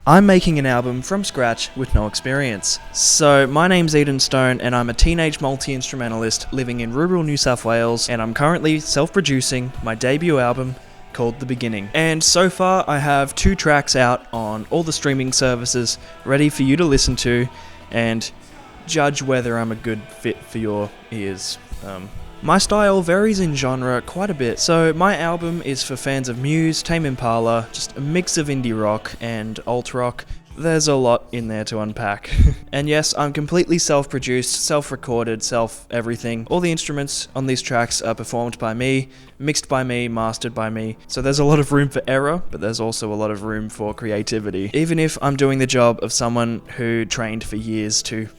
I'm making an album from scratch with no experience. So my name's Eden Stone and I'm a teenage multi-instrumentalist living in rural New South Wales, and I'm currently self-producing my debut album called The Beginning. And so far I have 2 tracks out on all the streaming services ready for you to listen to and judge whether I'm a good fit for your ears. My style varies in genre quite a bit, so my album is for fans of Muse, Tame Impala, just a mix of indie rock and alt rock. There's a lot in there to unpack. And yes, I'm completely self-produced, self-recorded, self-everything. All the instruments on these tracks are performed by me, mixed by me, mastered by me. So there's a lot of room for error, but there's also a lot of room for creativity. Even if I'm doing the job of someone who trained for years to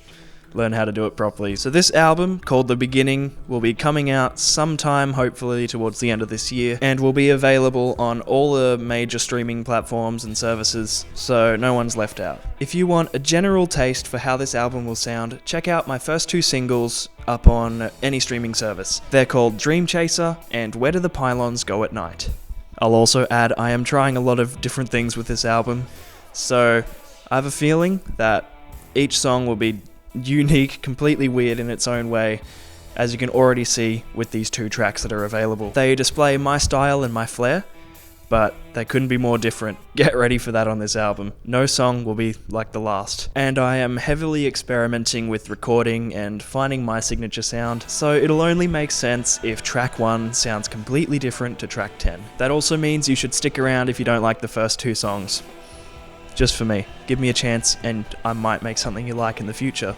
learn how to do it properly. So this album, called The Beginning, will be coming out sometime, hopefully towards the end of this year, and will be available on all the major streaming platforms and services, so no one's left out. If you want a general taste for how this album will sound, check out my first 2 singles up on any streaming service. They're called Dream Chaser and Where Do the Pylons Go at Night. I'll also add I am trying a lot of different things with this album, so I have a feeling that each song will be unique, completely weird in its own way, as you can already see with these 2 tracks that are available. They display my style and my flair, but they couldn't be more different. Get ready for that on this album. No song will be like the last. And I am heavily experimenting with recording and finding my signature sound, so it'll only make sense if track 1 sounds completely different to track 10. That also means you should stick around if you don't like the first 2 songs. Just for me. Give me a chance and I might make something you like in the future.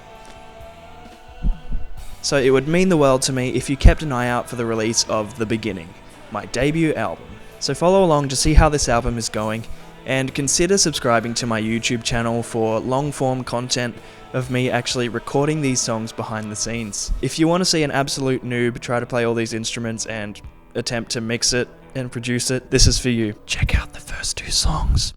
So it would mean the world to me if you kept an eye out for the release of The Beginning, my debut album. So follow along to see how this album is going, and consider subscribing to my YouTube channel for long-form content of me actually recording these songs behind the scenes. If you want to see an absolute noob try to play all these instruments and attempt to mix it and produce it, this is for you. Check out the first 2 songs.